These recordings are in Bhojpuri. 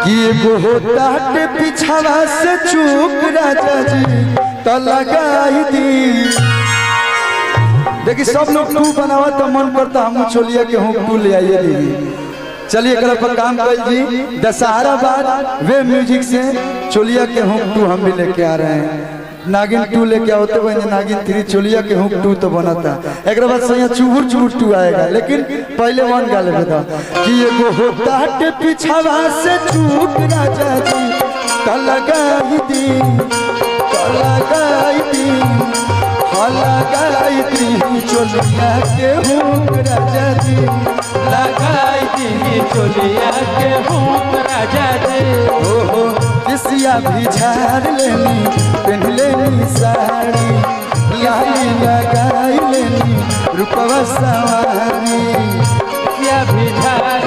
कि एगो होता है पिछावा से चूक राजा जी तो लगाई दी। देखिए सब लोग टू बनावा तो मन करता हम छोलिया के हूँ टू ले आइए दीदी। चलिए एक पर काम कर जी दशहरा बाद वे म्यूजिक से चोलिया के हुक टू हम भी लेके आ रहे हैं। नागिन टू लेके होते हुए नागिन 3 चोलिया के हुक टू तो बना था। एक बाद से चुहुर चुहुर टू आएगा लेकिन पहले वन गाले में था कि एगो होता है पिछावा से चूक राजा जी तो लगाई दी लगाई दी चोलिया के हुक राजा जी लगाई दी चोलिया के हुक राजा जी। ओहो किसिया भी झाड़ लेनी पहन लेनी साड़ी लाली लगाई लेनी रूपवा सवारी। किसिया भी झाड़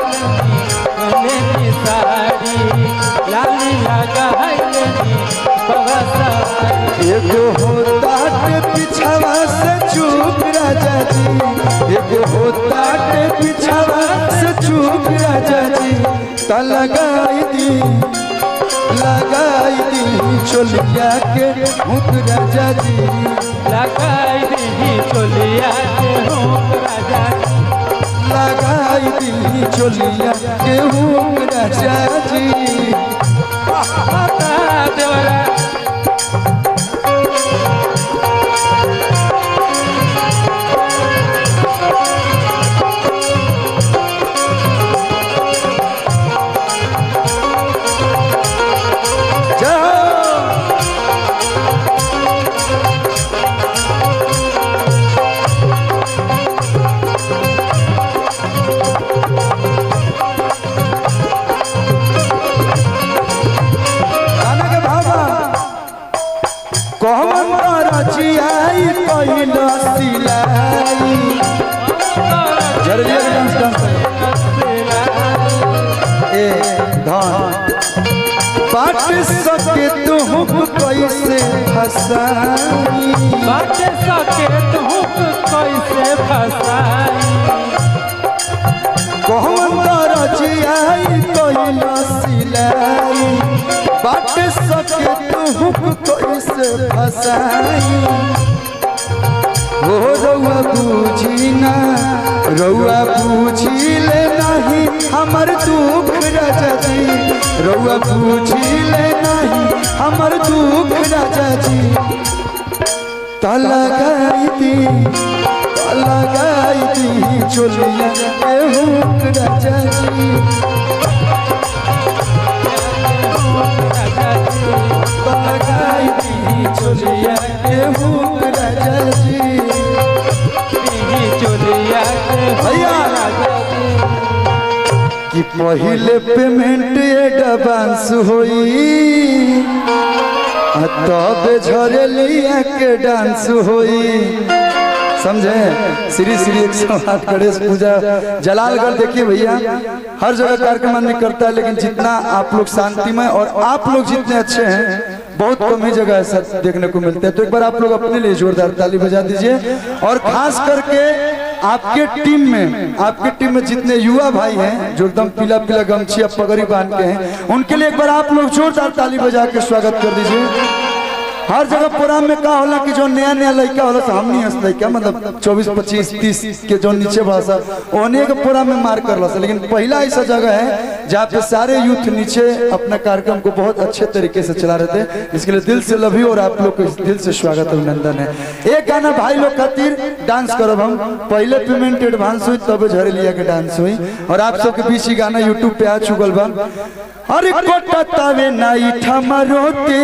लेनी साड़ी लाली लगाई लेनी रूपवा सवारी। एगो होता है पिछावा से चूक राजा जी एगो होता है पिछावा से चूक राजा जी तो लगाई दी चोलिया के हुक राजा जी लगाई दी चोलिया के हुक राजा जी लगाई दी चोलिया के हुक राजा जी। देवरा बाट सके तू कैसे फसाई बाट सके तू कैसे फसाई कौन रचियाई कोई सिलाई बाट सके तू कैसे फसाई। हो रउआ बूझी ना रउआ बूझी ले नहीं हमर दुख राजा जी रउआ बूझी ले नहीं हमर दुख राजा जी तो लगाई दी चोलिया के हुक राजा जी तो लगाई दी चोलिया के हुक राजा जी चोलिया के भैया कि पहले पेमेंट एडवांस होई तब झरेलिया के डांस होई समझे। श्री श्री 108 गणेश पूजा जलालगढ़ देखिए भैया हर जगह कार्यक्रम नहीं करता है लेकिन जितना आप लोग शांतिमय और आप लोग जितने अच्छे हैं बहुत कम ही जगह ऐसा देखने को मिलता है। तो एक बार आप लोग अपने लिए जोरदार ताली बजा दीजिए और खास करके आपके टीम में जितने युवा भाई हैं जो एकदम पीला पीला गमछी पगड़ी बांध के हैं उनके लिए एक बार आप लोग जोरदार ताली बजा के स्वागत कर दीजिए। हर जगह प्रोग्राम में का होला कि जो नया नया लड़का होला तो हम नहीं हंसते क्या मतलब 24 25 30 के जो नीचे भाषा ओने के प्रोग्राम में मार कर ला। लेकिन पहला ऐसा जगह है जहाँ पे सारे यूथ नीचे अपना कार्यक्रम को बहुत अच्छे तरीके से चला रहे थे। इसके लिए दिल से लव यू और आप लोग को दिल से स्वागत अभिनंदन है। एक गाना भाई लोग खातिर डांस करब हम पहले पेमेंट एडवांस हुई तब झरेलिया के डांस हुई और आप सबके बीच ही गाना यूट्यूब पे आ चुकल बा। अरे कोटा तावे नाई ठमरोते